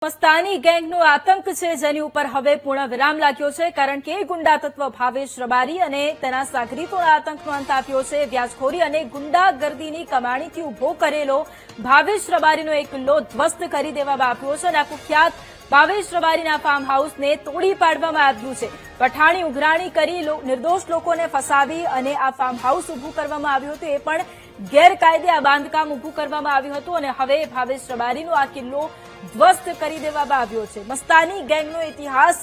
મસ્તાની ગેંગનો આતંક છે, જેની ઉપર હવે પૂર્ણ વિરામ લાગ્યો છે, કારણ કે ગુંડા તત્વ ભાવેશ રબારી અને તેના સાગરીતોના આતંકનો અંત આપ્યો છે। વ્યાજખોરી અને ગુંડાગર્દીની કમાણીથી ઉભો કરેલો ભાવેશ રબારીનો એક કિલ્લો ધ્વસ્ત કરી દેવામાં આવ્યો છે અને આ કુખ્યાત ભાવેશ રબારીના ફાર્મ હાઉસને તોડી પાડવામાં આવ્યું છે। પઠાણી ઉઘરાણી કરી નિર્દોષ લોકોને ફસાવી અને આ ફાર્મ હાઉસ ઉભું કરવામાં આવ્યું હતું, એ પણ ગેરકાયદે આ બાંધકામ ઉભું કરવામાં આવ્યું હતું અને હવે ભાવેશ રબારીનો આ કિલ્લો ધ્વસ્ત કરી દેવામાં આવ્યો છે। મસ્તાની ગેંગનો ઇતિહાસ,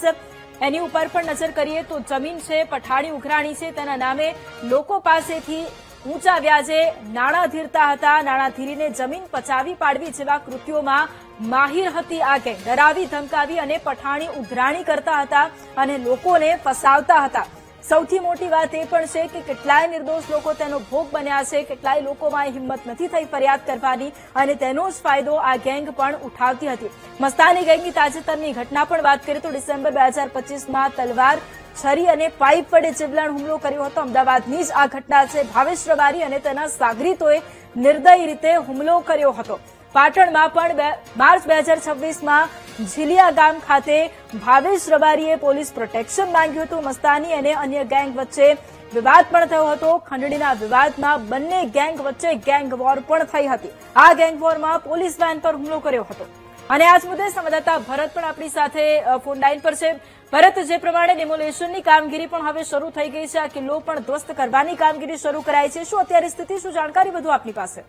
એની ઉપર પણ નજર કરીએ તો જમીન છે, પઠાણી ઉઘરાણી છે, તેના નામે લોકો પાસેથી ઊંચા વ્યાજે નાણાં ધીરતા હતા। નાણાં ધીરીને જમીન પચાવી પાડવી જેવા કૃત્યોમાં માહિર હતી આ ગેંગ। ડરાવી ધમકાવી અને પઠાણી ઉઘરાણી કરતા હતા અને લોકોને ફસાવતા હતા। સૌથી મોટી વાત એ પણ છે કે કેટલાય નિર્દોષ લોકો તેનો ભોગ બન્યા છે, કેટલાય લોકોમાં હિંમત નથી થઈ ફરિયાદ કરવાની અને તેનો જ ફાયદો આ ગેંગ પણ ઉઠાવતી હતી। મસ્તાની ગેંગની તાજેતરની ઘટના પણ વાત કરીએ તો ડિસેમ્બર 2025માં તલવાર, છરી અને પાઇપ વડે જીવલેણ હુમલો કર્યો હતો। અમદાવાદની જ આ ઘટના છે। ભાવેશ રબારી અને તેના સાગરીતોએ નિર્દય રીતે હુમલો કર્યો હતો। પાટણમાં પણ માર્ચ 2026માં ઝીલિયા ગામ ખાતે ભાવેશ રબારીએ પોલીસ પ્રોટેક્શન માંગ્યું હતું। મસ્તાની અને અન્ય ગેંગ વચ્ચે વિવાદ પણ થયો હતો। ખંડણીના વિવાદમાં બંને ગેંગ વચ્ચે ગેંગ વોર પણ થઈ હતી। આ ગેંગ વોરમાં પોલીસ વેન પર હુમલો કર્યો હતો અને આ જ મુદ્દે સંવાદદાતા ભરત પણ આપણી સાથે ફોન લાઈન પર છે। ભરત, જે પ્રમાણે ડેમોલેશનની કામગીરી પણ હવે શરૂ થઈ ગઈ છે, આ કિલ્લો પણ ધ્વસ્ત કરવાની કામગીરી શરૂ કરાઈ છે, શું અત્યારે સ્થિતિ, શું જાણકારી બધું આપની પાસે?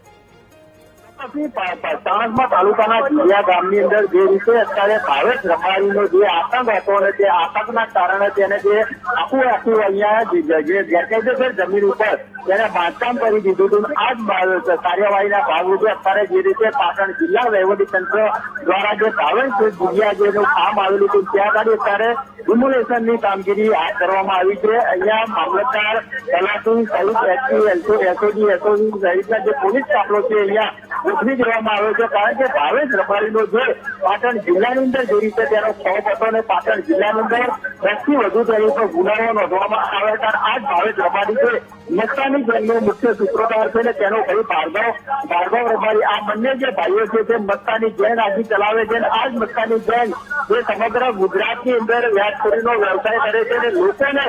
ચાણસ્મા તાલુકાના ઝીલિયા ગામની અંદર જે રીતે અત્યારે ભાવેશ રબારીનો જે આતંક હતો અને તે આતંકના કારણે તેને જે આખું અહીંયા જે ગેરકાયદેસર જમીન ઉપર તેને બાંધકામ કરી દીધું હતું, આ જ કાર્યવાહીના ભાગરૂપે અત્યારે જે રીતે પાટણ જિલ્લા વહીવટીતંત્ર દ્વારા જે ભાવેશ ઝીલિયા જેનું કામ આવેલું હતું ત્યાં આગળ અત્યારે ડિમોલેશનની કામગીરી હાથ ધરવામાં આવી છે। અહીંયા મામલતદાર, તલાટી સહિત એસઓજી સહિતના જે પોલીસ કાફલો છે અહીંયા ગોઠવી દેવામાં આવ્યો છે, કારણ કે ભાવેશ રબારીનો જે પાટણ જિલ્લાની અંદર જે રીતે તેનો ખોફ હતો અને પાટણ જિલ્લાની અંદર 10 થી વધુ તેની પર ગુનાઓ નોંધવામાં આવ્યા હતા। આ જ ભાવેશ રબારી છે મસ્તાની ગેંગનો મુખ્ય સૂત્રધાર છે અને તેનો ભાઈ ભાર્ગવ રબારી, આ બંને જે ભાઈઓ છે તે મસ્તાની ગેંગ આજી ચલાવે છે અને આ જ મસ્તાની ગેંગ જે સમગ્ર ગુજરાતની અંદર વ્યાજખોરીનો વ્યવસાય કરે છે અને લોકોને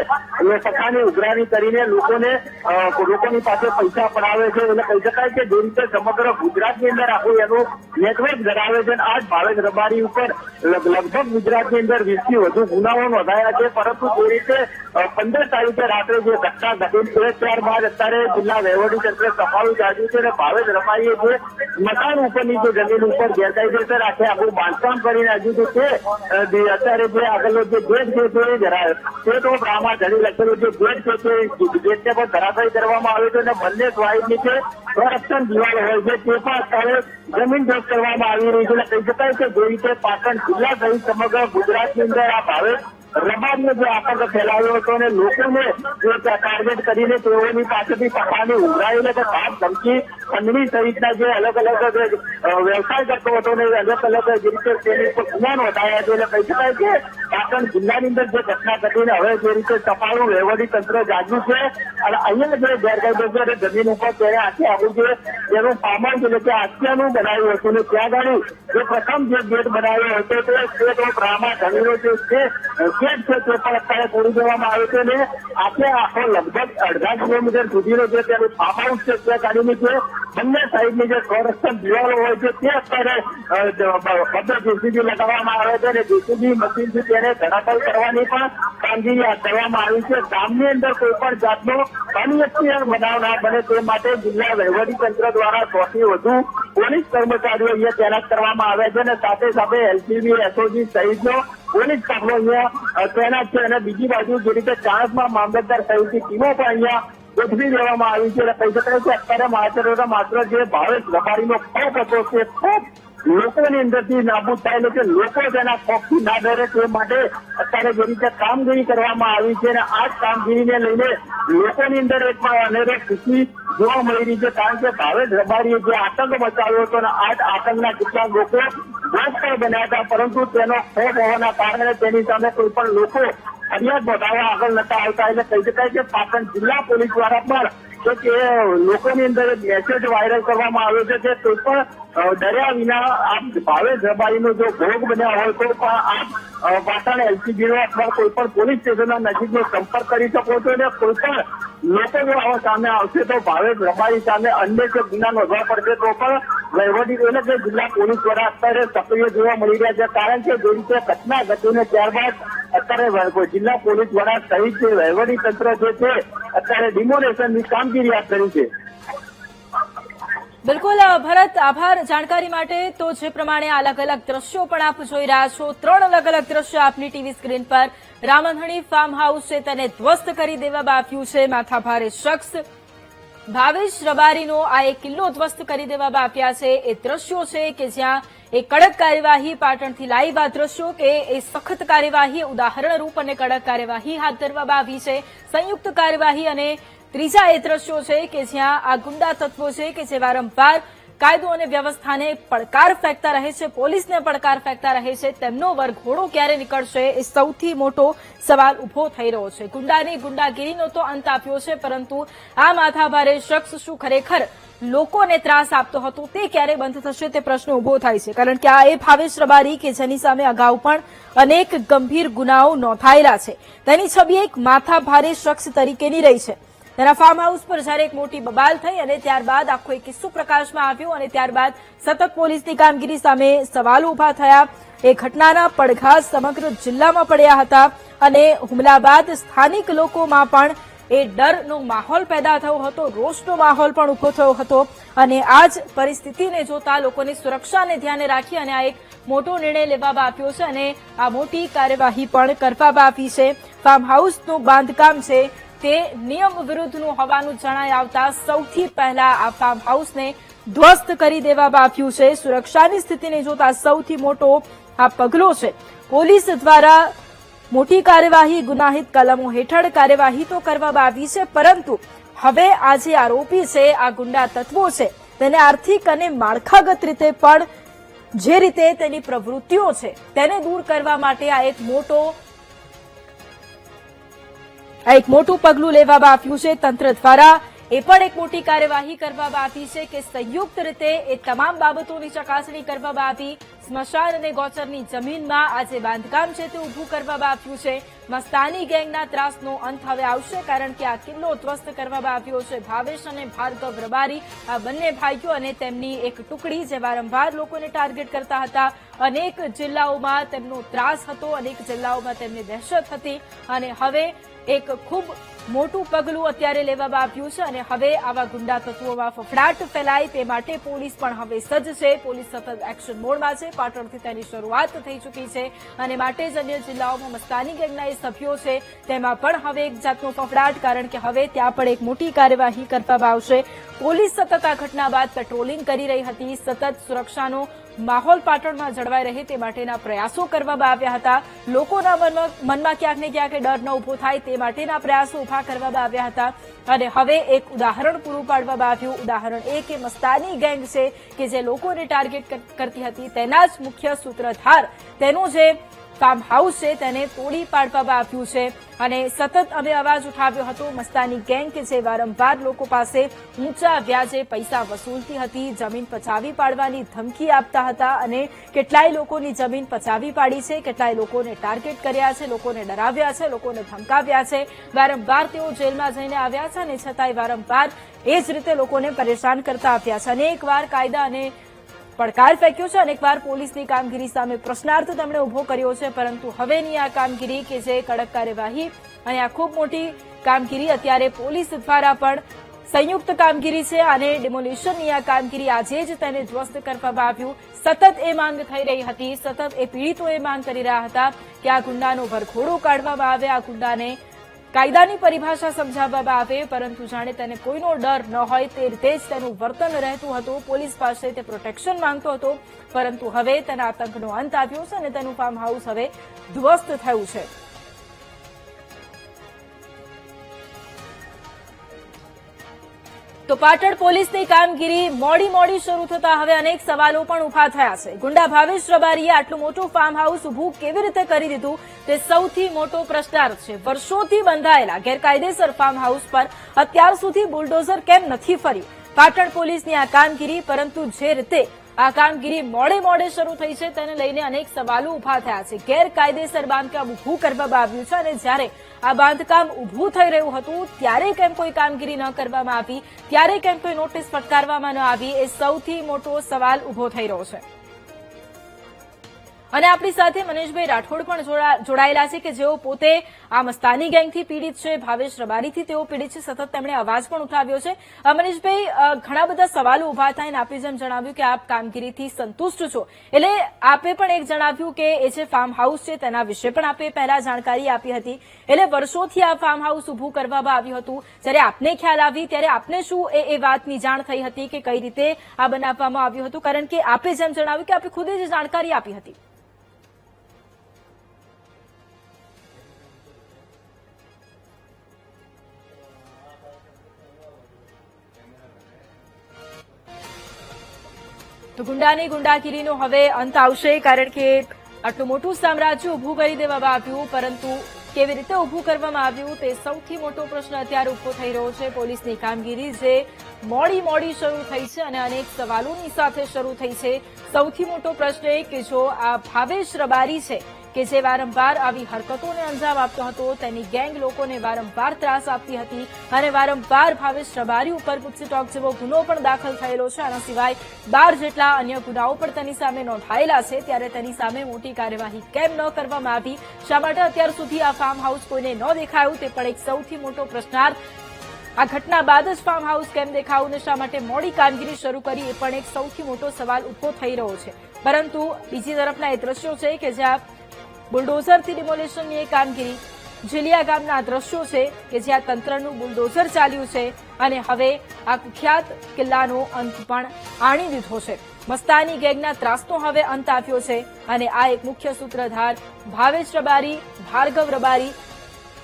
સખાની ઉઘરાણી કરીને લોકોની પાસે પૈસા પડાવે છે। એટલે કહી શકાય કે જે રીતે સમગ્ર ગુજરાતની અંદર આખું એનું નેટવર્ક ધરાવે છે। આ જ ભાવેશ રબારી ઉપર લગભગ ગુજરાતની અંદર 20 થી વધુ ગુનાઓ નોંધાયા છે, પરંતુ જે રીતે 15 તારીખે રાત્રે જે ઘટના ઘટી ત્યારબાદ અત્યારે જિલ્લા વહીવટીતંત્રે સફાળું ગાજ્યું છે અને ભાવેશ રબારીએ જે મકાન ઉપરની જે જમીન ઉપર ગેરકાયદેસર આખું બાંધકામ કરી નાખ્યું છે, અત્યારે જે આગળનો જે ગેટ છે તે તો બ્રાહ્મા ધડી લખેલું જે ગેટ છે તે ગેટને પણ ધરાશાયી કરવામાં આવ્યો છે અને બંને સ્વાઇડની જે સંરક્ષણ દિવાલ હોય છે તે પણ અત્યારે જમીન ધોધ કરવામાં આવી રહી છે। કહી શકાય કે જે રીતે પાટણ જિલ્લા સહિત સમગ્ર ગુજરાતની અંદર આ ભાવેશ રબારીએ જે આતંક ફેલાવ્યો હતો અને લોકોને ટાર્ગેટ કરીને તેઓની પાસેથી પઠાણી ઉઘરાઈને કે સાત ધમકી, ખંડણી સહિતના જે અલગ વ્યવસાય કરતો હતો ને અલગ જે રીતે તેની ઉપર ગુના નોંધાયા છે। એટલે કહી શકાય કે પાટણ જિલ્લાની અંદર જે ઘટના ઘટીને હવે જે રીતે સફાળું વહીવટીતંત્ર જાગ્યું છે અને અહીંયા જે ગેરકાયદેસર જમીન ઉપર તેને આખું જે તેનું સામાન એટલે કે આખિયાનું બનાવ્યું હતું ને ત્યાં આગળ જે પ્રથમ જે ગેટ બનાવ્યો હતો તે સ્ટેટ બ્રાહ્મા ધણીનો જે ગેટ છે તે પણ અત્યારે તોડી દેવામાં આવ્યો છે ને આખો લગભગ 1.5 કિલોમીટર સુધીનો જે તેનું ફાર્મ હાઉસ છે ત્યાં ગાડીની જે બંને સાઈડની જે સંરક્ષણ દિવાલો હોય છે તે અત્યારે જેસીબી લગાવવામાં આવે છે અને જેસીબી મશીનથી તેને ધરાશાયી કરવાની પણ કામગીરી હાથ ધરવામાં આવી છે। ગામની અંદર કોઈ પણ જાતનો અનિચ્છનીય બનાવ ના બને તે માટે જિલ્લા વહીવટીતંત્ર દ્વારા 100 થી વધુ પોલીસ કર્મચારીઓ અહીંયા તૈનાત કરવામાં આવ્યા છે અને સાથે સાથે એલસીબી, એસઓજી સહિતનો પોલીસ કાફલો અહીંયા તૈનાત છે અને બીજી બાજુ જે રીતે ચાણસ્મા મામલતદાર સહિતની ટીમો પણ અહીંયા ગોઠવી દેવામાં આવી છે। કહી શકાય કે અત્યારે માત્ર જે ભાવેશ રબારીનો ખોફ હતો તે ખોફ લોકોની અંદરથી નાબૂદ થાય, એટલે કે લોકો તેના ખોફથી ના ડરે તે માટે અત્યારે જે રીતે કામગીરી કરવામાં આવી છે અને આ જ કામગીરીને લઈને લોકોની અંદર એક અનેક ખુશી જોવા મળી રહી છે, કારણ કે ભાવેશ રબારીએ જે આતંક મચાવ્યો હતો અને આ જ આતંકના કેટલાક લોકો ભોગ પણ બન્યા હતા, પરંતુ તેનો ખોફ હોવાના કારણે તેની સામે કોઈ પણ લોકો ફરિયાદ નોંધાવવા આગળ નતા આવતા। એટલે કહી શકાય કે પાટણ જિલ્લા પોલીસ દ્વારા પણ તો કે લોકોની અંદર મેસેજ વાયરલ કરવામાં આવ્યો છે કે કોઈ પણ ડર્યા વિના આપ ભાવેશ રબારીનો જો ભોગ બન્યા હોય તો પણ આપ પાટણ એલસીબીનો અથવા કોઈ પણ પોલીસ સ્ટેશનના નજીકનો સંપર્ક કરી શકો છો અને કોઈ પણ લોકો જો આવા સામે આવશે તો ભાવેશ રબારી સામે અન્ય જે ગુના નોંધવા પડશે તો પણ વહીવટી એટલે કે જિલ્લા પોલીસ દ્વારા અત્યારે સક્રિય જોવા મળી રહ્યા છે, કારણ કે જે રીતે ઘટના ઘટીને ત્યારબાદ અત્યારે જિલ્લા પોલીસ વડા સહિત જે વહીવટી તંત્ર જે છે અત્યારે ડિમોલેશનની કામગીરી હાથ ધરી છે. બિલકુલ ભરત, આભાર જાણકારી માટે. તો જે પ્રમાણે અલગ અલગ દ્રશ્યો પણ આપ જોઈ રહ્યા છો, 3 અલગ અલગ દ્રશ્યો આપની ટીવી સ્ક્રીન પર. રામંધણી ફાર્મ હાઉસ છે તેને ધ્વસ્ત કરી દેવામાં આવ્યું છે. માથાભારે શખ્સ ભાવેશ રબારીનો આ એક કિલ્લો ધ્વસ્ત કરી દેવામાં આવ્યા છે. એ દ્રશ્યો છે કે જ્યાં એક કડક કાર્યવાહી પાટણથી લાઈવ આ દ્રશ્યો કે એ સખત કાર્યવાહી ઉદાહરણરૂપ અને કડક કાર્યવાહી હાથ ધરવામાં આવી છે, સંયુક્ત કાર્યવાહી. અને ત્રીજા એ દ્રશ્યો છે કે જ્યાં આ ગુંડા તત્વો છે કે જે વારંવાર કાયદો અને વ્યવસ્થાને પડકાર ફેંકતા રહે છે, પોલીસને પડકાર ફેંકતા રહે છે, તેમનો વરઘોડો ક્યારે નીકળશે એ સૌથી મોટો સવાલ ઉભો થઈ રહ્યો છે. ગુંડાની ગુંડાગીરીનો તો અંત આપ્યો છે, પરંતુ આ માથાભારે શખ્સ શું ખરેખર લોકોને ત્રાસ આપતો હતો તે ક્યારે બંધ થશે તે પ્રશ્ન ઉભો થાય છે, કારણ કે આ એ ભાવેશ રબારી કે જેની સામે અગાઉ પણ અનેક ગંભીર ગુનાઓ નોંધાયેલા છે. તેની છબી એક માથાભારે શખ્સ તરીકેની રહી છે. તેના ફાર્મ હાઉસ પર જયારે એક મોટી બબાલ થઈ અને ત્યારબાદ આખો એક કિસ્સો પ્રકાશમાં આવ્યો અને ત્યારબાદ સતત પોલીસની કામગીરી સામે સવાલો ઉભા થયા. એ ઘટનાના પડઘા સમગ્ર જિલ્લામાં પડ્યા હતા અને હુમલા બાદ સ્થાનિક લોકોમાં પણ એ ડરનો માહોલ પેદા થયો હતો, રોષનો માહોલ પણ ઉભો થયો હતો. અને આ જ પરિસ્થિતિને જોતા લોકોની સુરક્ષાને ધ્યાને રાખી અને આ એક મોટો નિર્ણય લેવામાં આવ્યો છે અને આ મોટી કાર્યવાહી પણ કરવામાં આવી છે. ફાર્મ હાઉસનું બાંધકામ છે તે નિયમ વિરુદ્ધનું હોવાનું જણાઈ આવતા સૌથી પહેલા આ ફાર્મ હાઉસને ધ્વસ્ત કરી દેવામાં આવ્યું છે. સુરક્ષાની સ્થિતિને જોતા સૌથી મોટો આ પગલો છે. પોલીસ દ્વારા મોટી કાર્યવાહી, ગુનાહિત કલમો હેઠળ કાર્યવાહી તો કરવામાં આવી છે, પરંતુ હવે આ જે આરોપી છે, આ ગુંડા તત્વો છે, તેને આર્થિક અને માળખાગત રીતે પણ જે રીતે તેની પ્રવૃત્તિઓ છે તેને દૂર કરવા માટે આ એક મોટું પગલું લેવામાં આવ્યું છે. તંત્ર દ્વારા એ પણ એક મોટી કાર્યવાહી કરવામાં આવી છે કે સંયુક્ત રીતે એ તમામ બાબતોની ચકાસણી કરવામાં આવી. સ્મશાન અને ગોચરની જમીનમાં આ જે બાંધકામ છે તે ઉભું કરવામાં આવ્યું છે. મસ્તાની ગેંગના ત્રાસનો અંત હવે આવશે, કારણ કે આ કિલ્લો ધ્વસ્ત કરવામાં આવ્યો છે. ભાવેશ અને ભાર્ગવ રબારી આ બંને ભાઈઓ અને તેમની એક ટુકડી જે વારંવાર લોકોને ટાર્ગેટ કરતા હતા. અનેક જિલ્લાઓમાં તેમનો ત્રાસ હતો, અનેક જિલ્લાઓમાં તેમની દહેશત હતી અને હવે એક ખૂબ મોટું પગલું અત્યારે લેવામાં આવ્યું છે અને હવે આવા ગુંડા તત્વોમાં ફફડાટ ફેલાય તે માટે પોલીસ પણ હવે સજ્જ છે. પોલીસ સતત એક્શન મોડમાં છે. પાટણથી તેની શરૂઆત થઈ ચૂકી છે અને માટે જ અન્ય જિલ્લાઓમાં મસ્તાની ગેંગના એ સભ્યો છે તેમાં પણ હવે એક જાતનો ફફડાટ, કારણ કે હવે ત્યાં પણ એક મોટી કાર્યવાહી કરવામાં આવશે. પોલીસ સતત આ ઘટના બાદ પેટ્રોલિંગ કરી રહી હતી. સતત સુરક્ષાનો માહોલ પાટણમાં જળવાઈ રહે તે માટેના પ્રયાસો કરવામાં આવ્યા હતા. લોકોના મનમાં ક્યાંક ને ક્યાંક ડર ન ઉભો થાય તે માટેના પ્રયાસો ઉભા કરવામાં આવ્યા હતા અને હવે એક ઉદાહરણ પૂરું પાડવામાં આવ્યું. ઉદાહરણ એ કે મસ્તાની ગેંગ છે કે જે લોકોને ટાર્ગેટ કરતી હતી તેના જ મુખ્ય સૂત્રધાર તેનું જે ફાર્મ હાઉસ છે તેને તોડી પાડવામાં આવ્યું છે અને સતત અમે અવાજ ઉઠાવ્યો હતો. મસ્તાની ગેંગ કે જે વારંવાર લોકો પાસે ઊંચા વ્યાજે પૈસા વસૂલતી હતી, જમીન પચાવી પાડવાની ધમકી આપતા હતા અને કેટલાય લોકોની જમીન પચાવી પાડી છે, કેટલાય લોકોને ટાર્ગેટ કર્યા છે, લોકોને ડરાવ્યા છે, લોકોને ધમકાવ્યા છે. વારંવાર તેઓ જેલમાં જઈને આવ્યા છે અને છતાંય વારંવાર એ જ રીતે લોકોને પરેશાન કરતા આવ્યા છે. અનેકવાર કાયદા અને પડકાર ફેંક્યો છે, અનેકવાર પોલીસની કામગીરી સામે પ્રશ્નાર્થ તેમણે ઉભો કર્યો છે, પરંતુ હવેની આ કામગીરી કે જે કડક કાર્યવાહી અને આ ખૂબ મોટી કામગીરી અત્યારે પોલીસ દ્વારા પણ સંયુક્ત કામગીરી છે અને ડિમોલિશનની આ કામગીરી આજે જ તેને ધ્વસ્ત કરવામાં આવ્યું. સતત એ માંગ થઈ રહી હતી, સતત એ પીડિતો એ માંગ કરી રહ્યા હતા કે આ ગુંડાનો વરઘોડો કાઢવામાં આવે, આ ગુંડાને કાયદાની પરિભાષા સમજાવવામાં આવે, પરંતુ જાણે તેને કોઈનો ડર ન હોય તે રીતે જ તેનું વર્તન રહેતું હતું. પોલીસ પાસે તે પ્રોટેક્શન માંગતો હતો, પરંતુ હવે તેના આતંકનો અંત આવ્યો છે અને તેનું ફાર્મ હાઉસ હવે ધ્વસ્ત થયું છે. તો પાટણ પોલીસની કામગીરી મોડી શરૂ થતા હવે અનેક સવાલો પણ ઉભા થયા છે. ગુંડા ભાવેશ રબારીએ આટલું મોટું ફાર્મ હાઉસ ઉભું કેવી રીતે કરી દીધું તે સૌથી મોટો પ્રશ્નાર્થ છે. વર્ષોથી બંધાયેલા ગેરકાયદેસર ફાર્મ હાઉસ પર અત્યાર સુધી બુલડોઝર કેમ નથી ફર્યું? પાટણ પોલીસની આ કામગીરી, પરંતુ જે રીતે આ કામગીરી મોડે શરૂ થઈ છે તેને લઈને અનેક સવાલો ઉભા થયા છે. ગેરકાયદેસર બાંધકામ ઉભું કરવામાં આવ્યું છે અને જ્યારે આ બાંધકામ ઉભું થઈ રહ્યું હતું ત્યારે કેમ કોઈ કામગીરી ન કરવામાં આવી, ત્યારે કેમ કોઈ નોટિસ ફટકારવામાં ન આવી, એ સૌથી મોટો સવાલ ઉભો થઈ રહ્યો છે. અને આપણી સાથે મનીષભાઈ રાઠોડ પણ જોડાયેલા છે કે જેઓ પોતે આ મસ્તાની ગેંગથી પીડિત છે, ભાવેશ રબારીથી તેઓ પીડિત છે. સતત તેમણે અવાજ પણ ઉઠાવ્યો છે. મનીષભાઈ, ઘણા બધા સવાલો ઉભા થાય અને આપે જેમ જણાવ્યું કે આપ કામગીરીથી સંતુષ્ટ છો, એટલે આપે પણ એક જણાવ્યું કે એ જે ફાર્મ હાઉસ છે તેના વિશે પણ આપે પહેલા જાણકારી આપી હતી. એટલે વર્ષોથી આ ફાર્મ હાઉસ ઉભું કરવામાં આવ્યું હતું. જ્યારે આપને ખ્યાલ આવી ત્યારે આપને શું એ વાતની જાણ થઈ હતી કે કઈ રીતે આ બનાવવામાં આવ્યું હતું? કારણ કે આપે જેમ જણાવ્યું કે આપે ખુદ જ જાણકારી આપી હતી. તો ગુંડાની ગુંડાગીરીનો હવે અંત આવશે, કારણ કે આટલું મોટું સામ્રાજ્ય ઉભું કરી દેવામાં આવ્યું, પરંતુ કેવી રીતે ઉભું કરવામાં આવ્યું તે સૌથી મોટો પ્રશ્ન અત્યારે ઉભો થઈ રહ્યો છે. પોલીસની કામગીરી જે મોડી શરૂ થઈ છે અને અનેક સવાલોની સાથે શરૂ થઈ છે. સૌથી મોટો પ્રશ્ન એ કે જો આ ભાવેશ રબારી છે કે જે વારંવાર આવી હરકતોને અંજામ આપતો હતો, તેની ગેંગ લોકોને વારંવાર ત્રાસ આપતી હતી અને વારંવાર ભાવેશ રબારી ઉપર ગુસ્સીટોક જેવો ગુનો પણ દાખલ થયેલો છે. આના સિવાય 12 જેટલા અન્ય ગુનાઓ પણ તેની સામે નોંધાયેલા છે. ત્યારે તેની સામે મોટી કાર્યવાહી કેમ ન કરવામાં આવી? શા માટે અત્યાર સુધી આ ફાર્મ હાઉસ કોઈને ન દેખાયું? તે પણ એક સૌથી મોટો પ્રશ્નાર્થ. આ ઘટના બાદ જ ફાર્મ હાઉસ કેમ દેખાવું ને શા માટે મોડી કામગીરી શરૂ કરી, એ પણ એક સૌથી મોટો સવાલ ઉભો થઈ રહ્યો છે. પરંતુ બીજી તરફના એ દ્રશ્યો છે કે જ્યાં બુલડોઝરથી ડિમોલેશનની એ કામગીરી, જેલિયા ગામના દ્રશ્યો છે કે જ્યાં તંત્રનું બુલડોઝર ચાલ્યું છે અને હવે આ કુખ્યાત કિલ્લાનો અંત પણ આણી દીધો છે. મસ્તાની ગેંગના ત્રાસનો હવે અંત આવ્યો છે અને આ એક મુખ્ય સૂત્રધાર ભાવેશ રબારી, ભાર્ગવ રબારી,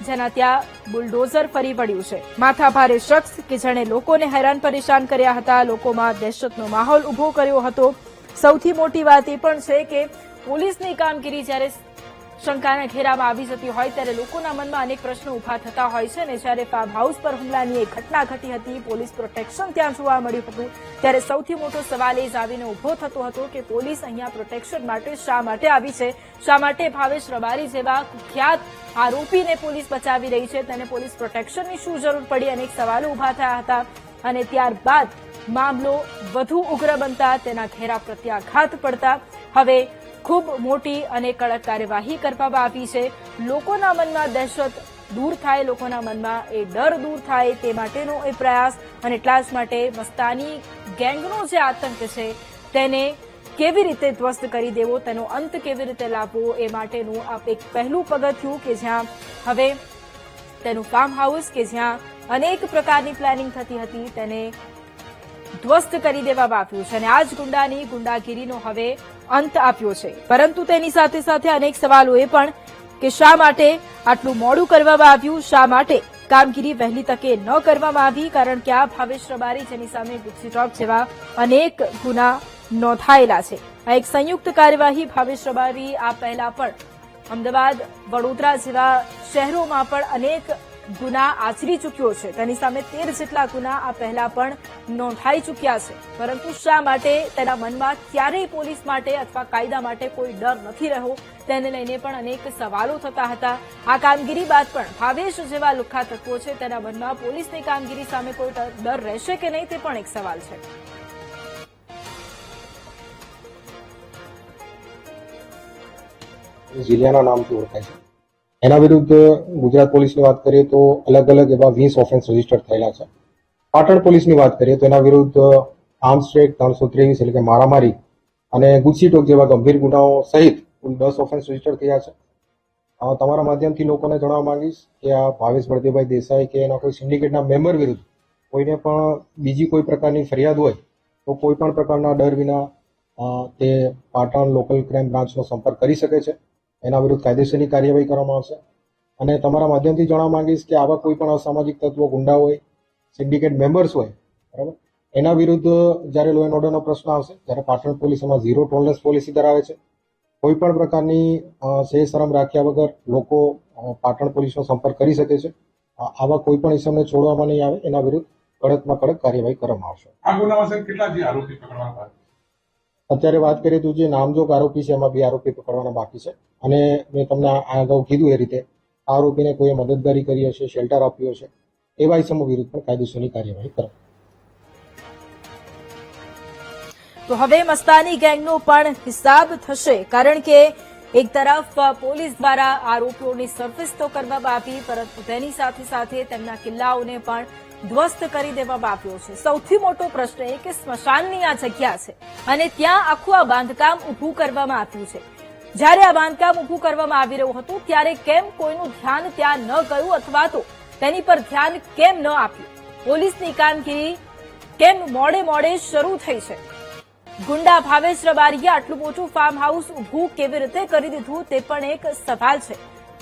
જેના ત્યાં બુલડોઝર ફરી વળ્યું છે. માથાભારે શખ્સ કે જેણે લોકોને હેરાન પરેશાન કર્યા હતા, લોકોમાં દહેશતનો માહોલ ઉભો કર્યો હતો. સૌથી મોટી વાત એ પણ છે કે પોલીસની કામગીરી જ્યારે શંકાના ઘેરામાં આવી જતી હોય ત્યારે લોકોના મનમાં અનેક પ્રશ્નો ઉભા થતા હોય છે. અને જ્યારે ફાર્મ હાઉસ પર હુમલાની એક ઘટના ઘટી હતી, પોલીસ પ્રોટેક્શન ત્યાં જોવા મળ્યું હતું, ત્યારે સૌથી મોટો સવાલ એ જ આવીને ઉભો થતો હતો કે પોલીસ અહીંયા પ્રોટેક્શન માટે શા માટે આવી છે? શા માટે ભાવેશ રબારી જેવા કુખ્યાત આરોપીને પોલીસ બચાવી રહી છે? તેને પોલીસ પ્રોટેક્શનની શું જરૂર પડી? અનેક સવાલો ઉભા થયા હતા અને ત્યારબાદ મામલો વધુ ઉગ્ર બનતા, તેના ઘેરા પ્રત્યાઘાત પડતા હવે ખૂબ મોટી અને કડક કાર્યવાહી કરવામાં આવી છે. લોકોના મનમાં દહેશત દૂર થાય, લોકોના મનમાં એ ડર દૂર થાય તે માટેનો એ પ્રયાસ, અને એટલા જ માટે મસ્તાની ગેંગનો જે આતંક છે તેને કેવી રીતે ધ્વસ્ત કરી દેવો, તેનો અંત કેવી રીતે લાવવો, એ માટેનું આ એક પહેલું પગથિયું કે જ્યાં હવે તેનું ફાર્મ હાઉસ કે જ્યાં અનેક પ્રકારની પ્લાનિંગ થતી હતી તેને ધ્વસ્ત કરી દેવામાં આવ્યું છે અને આ જ ગુંડાની ગુંડાગીરીનો હવે અંત આપ્યો છે. પરંતુ તેની સાથે સાથે અનેક સવાલો એ પણ કે શા માટે આટલું મોડું કરવામાં આવ્યું, શા માટે કામગીરી વહેલી તકે ન કરવામાં આવી? કારણ કે આ ભાવેશ રબારી જેની સામે ગુસ્સીટોક જેવા અનેક ગુના નોંધાયેલા છે. આ એક સંયુક્ત કાર્યવાહી ભાવેશ રબારી આ પહેલા પણ અમદાવાદ, વડોદરા જેવા શહેરોમાં પણ અનેક ગુના આચરી ચૂક્યો છે. તેની સામે 13 જેટલા ગુના આ પહેલા પણ નોંધાઈ ચૂક્યા છે. પરંતુ શા માટે તેના મનમાં ક્યારેય પોલીસ માટે અથવા કાયદા માટે કોઈ ડર નથી રહ્યો, તેને લઈને પણ અનેક સવાલો થતા હતા. આ કામગીરી બાદ પણ ભાવેશ જેવા લુખ્ખા તત્વો છે તેના મનમાં પોલીસની કામગીરી સામે કોઈ ડર રહેશે કે નહીં, તે પણ એક સવાલ છે. જીલિયાના નામથી ઓળખાય છે. એના વિરુદ્ધ ગુજરાત પોલીસની વાત કરીએ તો અલગ અલગ એવા 20 ઓફેન્સ રજીસ્ટર થયેલા છે. પાટણ પોલીસની વાત કરીએ તો એના વિરુદ્ધ આર્મ્સ એક્ટ 323 એટલે કે મારામારી અને ગુસ્સીટોક જેવા ગંભીર ગુનાઓ સહિત કુલ 10 ઓફેન્સ રજીસ્ટર થયા છે. તમારા માધ્યમથી લોકોને જણાવવા માંગીશ કે આ ભાવેશ ભરતીભાઈ દેસાઈ કે એના કોઈ સિન્ડિકેટના મેમ્બર વિરુદ્ધ કોઈને પણ બીજી કોઈ પ્રકારની ફરિયાદ હોય તો કોઈ પણ પ્રકારના ડર વિના તે પાટણ લોકલ ક્રાઇમ બ્રાન્ચનો સંપર્ક કરી શકે છે. એના વિરુદ્ધ કાયદેસરની કાર્યવાહી કરવામાં આવશે. અને તમારા માધ્યમથી જણાવવા માંગીશ કે આવા કોઈ પણ અસામાજિક તત્વો, ગુંડા હોય, સિન્ડિકેટ મેમ્બર્સ હોય, બરાબર. એના વિરુદ્ધ જ્યારે લો એન્ડ ઓર્ડરનો પ્રશ્ન આવશે ત્યારે પાટણ પોલીસ એમાં 0 ટોલરન્સ પોલિસી ધરાવે છે. કોઈ પણ પ્રકારની શરમ રાખ્યા વગર લોકો પાટણ પોલીસનો સંપર્ક કરી શકે છે. આવા કોઈ પણ ઇસમને છોડવામાં નહીં આવે. એના વિરુદ્ધ કડકમાં કડક કાર્યવાહી કરવામાં આવશે. આ ગુનામાં સર કેટલા જે આરોપી પકડવામાં આવ્યા? અત્યારે વાત કરીએ તો જે નામજોગ આરોપી છે એમાં 2 આરોપી પકડવાના બાકી છે. અને મેં તમને આ અગાઉ કીધું એ રીતે આરોપીને કોઈએ મદદગારી કરી હશે, શેલ્ટર આપ્યો છે, એવા ઇસમો વિરુદ્ધ પણ કાયદેસરની કાર્યવાહી કરે. તો હવે મસ્તાની ગેંગનો પણ હિસાબ થશે, કારણ કે એક તરફ પોલીસ દ્વારા આરોપીઓની સરફેસ તો કરવામાં આવી, પરંતુ તેની સાથે સાથે તેમના કિલ્લાઓને પણ ધ્વસ્ત કરી દેવામાં આવ્યો છે. સૌથી મોટો પ્રશ્ન એ કે સ્મશાનની આ જગ્યા છે અને ત્યાં આખું આ બાંધકામ ઊભું કરવામાં આવ્યું છે. જ્યારે આ બાંધકામ ઊભું કરવામાં આવી રહ્યું હતું ત્યારે કેમ કોઈનું ધ્યાન ત્યાં ન ગયું અથવા તો તેની પર ધ્યાન કેમ ન આપ્યું? પોલીસની કામગીરી કેમ મોડે શરૂ થઈ છે? ગુંડા ભાવેશ રબારીએ આટલું મોટું ફાર્મ હાઉસ ઊભું કેવી રીતે કરી દીધું તે પણ એક સવાલ છે.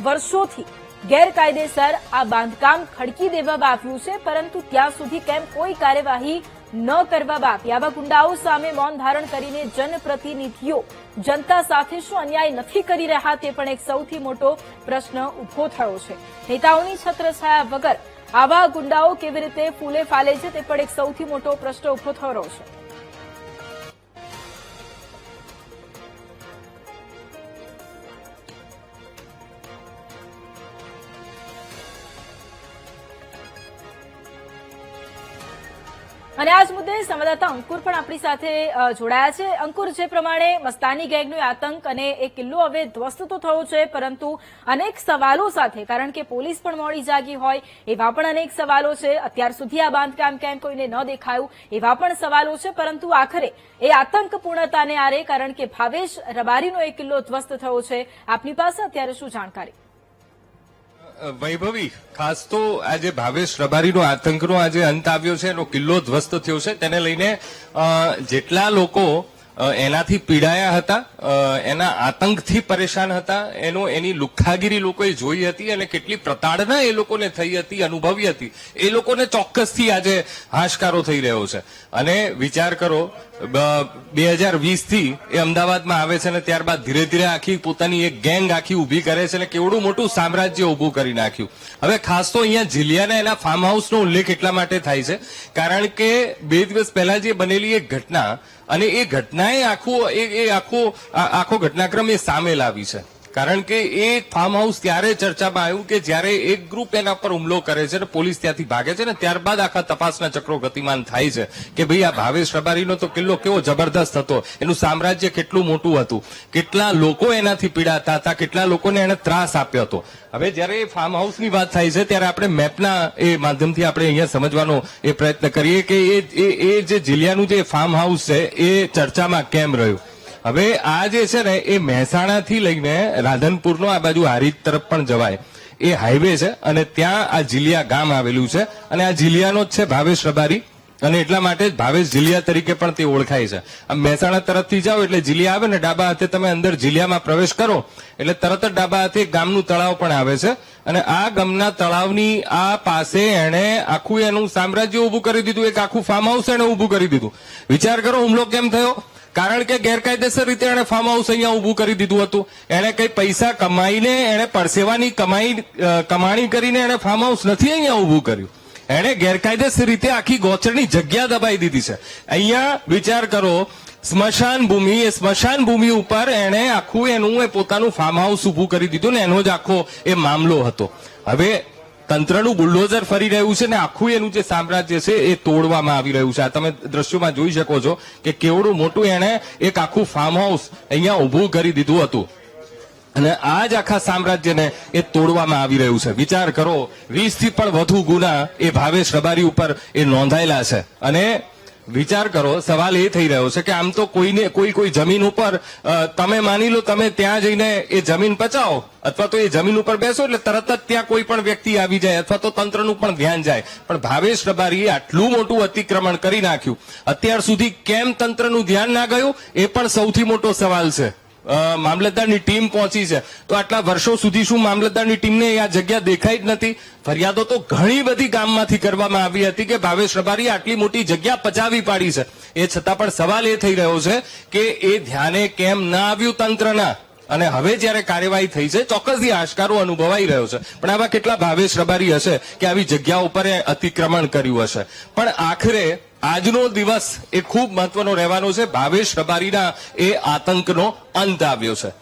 વર્ષોથી ગેરકાયદેસર આ બાંધકામ ખડકી દેવામાં આવ્યું છે, પરંતુ ત્યાં સુધી કેમ કોઈ કાર્યવાહી ન કરવામાં આવી? આવા ગુંડાઓ સામે મૌન ધારણ કરીને જનપ્રતિનિધિઓ જનતા સાથે શું અન્યાય નથી કરી રહ્યા તે પણ એક સૌથી મોટો પ્રશ્ન ઉભો થયો છે. નેતાઓની છત્રછાયા વગર આવા ગુંડાઓ કેવી રીતે ફૂલે ફાલે છે તે પણ એક સૌથી મોટો પ્રશ્ન ઉભો થયો છે. અને આ જ મુદ્દે સંવાદદાતા અંકુર પણ આપણી સાથે જોડાયા છે. અંકુર, જે પ્રમાણે મસ્તાની ગેંગનો આતંક અને એ કિલ્લો હવે ધ્વસ્ત તો થયો છે, પરંતુ અનેક સવાલો સાથે, કારણ કે પોલીસ પણ મોડી જાગી હોય એવા પણ અનેક સવાલો છે. અત્યાર સુધી આ બાંધકામ કેમ કોઈને ન દેખાયું એવા પણ સવાલો છે, પરંતુ આખરે એ આતંક પૂર્ણતાને આરે, કારણ કે ભાવેશ રબારીનો એ કિલ્લો ધ્વસ્ત થયો છે. આપની પાસે અત્યારે શું જાણકારી? વૈભવી, ખાસ તો આજે ભાવેશ રબારીનો આતંકનો આજે અંત આવ્યો છે, એનો કિલ્લો ધ્વસ્ત થયો છે, તેને લઈને જેટલા લોકો એનાથી પીડાયા હતા, એના આતંકથી પરેશાન હતા, એની લુખ્ખાગીરી લોકોએ જોઈ હતી અને કેટલી પ્રતાડના એ લોકોને થઈ હતી, અનુભવી હતી, એ લોકોને ચોક્કસથી આજે હાશકારો થઈ રહ્યો છે. અને વિચાર કરો, 2020 થી એ અમદાવાદમાં આવે છે અને ત્યારબાદ ધીરે ધીરે આખી પોતાની એક ગેંગ આખી ઉભી કરે છે અને કેવડું મોટું સામ્રાજ્ય ઉભું કરી નાખ્યું. હવે ખાસ તો અહીંયા જિલ્લાના એના ફાર્મ હાઉસનો ઉલ્લેખ એટલા માટે થાય છે કારણ કે 2 દિવસ પહેલા જે બનેલી એક ઘટના અને એ ઘટનાએ આખો ઘટનાક્રમ એ સામે લાવી છે. કારણ કે એ ફાર્મ હાઉસ ત્યારે ચર્ચામાં આવ્યું કે જ્યારે એક ગ્રુપ એના પર હુમલો કરે છે અને પોલીસ ત્યાંથી ભાગે છે ને ત્યારબાદ આખા તપાસના ચક્રો ગતિમાન થાય છે કે ભાઈ આ ભાવેશ રબારીનો તો કિલ્લો કેવો જબરદસ્ત હતો, એનું સામ્રાજ્ય કેટલું મોટું હતું, કેટલા લોકો એનાથી પીડાતા હતા, કેટલા લોકોને એને ત્રાસ આપ્યો હતો. હવે જયારે એ ફાર્મ હાઉસની વાત થાય છે ત્યારે આપણે મેપના એ માધ્યમથી આપણે અહીંયા સમજવાનો એ પ્રયત્ન કરીએ કે એ જે જિલ્લાનું જે ફાર્મ હાઉસ છે એ ચર્ચામાં કેમ રહ્યું. હવે આ જે છે ને એ મહેસાણાથી લઈને રાધનપુરનો આ બાજુ હારીજ તરફ પણ જવાય એ હાઈવે છે અને ત્યાં આ જિલ્લિયા ગામ આવેલું છે અને આ જિલ્લિયાનો જ છે ભાવેશ રબારી અને એટલા માટે જ ભાવેશ જિલ્લિયા તરીકે પણ તે ઓળખાય છે. આ મહેસાણા તરફથી જાઓ એટલે જિલ્લિયા આવે ને ડાબા હાથે તમે અંદર જિલ્લિયામાં પ્રવેશ કરો એટલે તરત જ ડાબા હાથે ગામનું તળાવ પણ આવે છે અને આ ગામના તળાવની આ પાસે એણે આખું એનું સામ્રાજ્ય ઉભું કરી દીધું, એક આખું ફાર્મ હાઉસ એણે ઉભું કરી દીધું. વિચાર કરો હુમલો કેમ થયો? કારણ કે ગેરકાયદેસર રીતે એણે ફાર્મ હાઉસ અહીંયા ઉભું કરી દીધું હતું. એણે કઈ પૈસા કમાઈને, એણે પરસેવાની કમાણી કરીને એણે ફાર્મ હાઉસ નથી અહીંયા ઉભું કર્યું. એણે ગેરકાયદેસર રીતે આખી ગોચરની જગ્યા દબાઈ દીધી છે. અહીંયા વિચાર કરો, સ્મશાન ભૂમિ, એ સ્મશાન ભૂમિ ઉપર એણે આખું એનું પોતાનું ફાર્મ હાઉસ ઉભું કરી દીધું ને એનો જ આખો એ મામલો હતો. હવે તંત્રનું બુલડોઝર ફરી રહ્યું છે ને આખું એનું જે સામ્રાજ્ય છે એ તોડવામાં આવી રહ્યું છે. આ તમે દ્રશ્યોમાં જોઈ શકો છો કે કેવડું મોટું એણે એક આખું ફાર્મ હાઉસ અહીંયા ઉભું કરી દીધું હતું અને આ જ આખા સામ્રાજ્યને એ તોડવામાં આવી રહ્યું છે. વિચાર કરો, 20 થી પણ વધુ ગુના એ ભાવેશ રબારી ઉપર એ નોંધાયેલા છે અને વિચાર કરો, સવાલ એ થઈ રહ્યો છે કે આમ તો કોઈ જમીન ઉપર તમે માની લો તમે ત્યાં જઈને એ જમીન પચાવો અથવા તો એ જમીન ઉપર બેસો એટલે તરત જ ત્યાં કોઈ પણ વ્યક્તિ આવી જાય અથવા તો તંત્રનું પણ ધ્યાન જાય. પણ ભાવેશ રબારીએ આટલું મોટું અતિક્રમણ કરી નાખ્યું, અત્યાર સુધી કેમ તંત્રનું ધ્યાન ના ગયું એ પણ સૌથી મોટો સવાલ છે. મામલતદારની ટીમ પહોંચી છે તો આટલા વર્ષો સુધી શું મામલતદારની ટીમને આ જગ્યા દેખાઈ જ નથી? ફરિયાદો તો ઘણી બધી ગામમાંથી કરવામાં આવી હતી કે ભાવેશ રબારીએ આટલી મોટી જગ્યા પચાવી પાડી છે. એ છતાં પણ સવાલ એ થઈ રહ્યો છે કે એ ધ્યાને કેમ ના આવ્યું તંત્રના? અને હવે જયારે કાર્યવાહી થઈ છે ચોક્કસથી આશકારો અનુભવાઈ રહ્યો છે. પણ આવા કેટલા ભાવેશ રબારી હશે કે આવી જગ્યા ઉપર એ અતિક્રમણ કર્યું હશે? પણ આખરે આજનો દિવસ એ ખૂબ મહત્વનો રહેવાનો છે. ભાવેશ રબારીના એ આતંકનો અંત આવ્યો છે.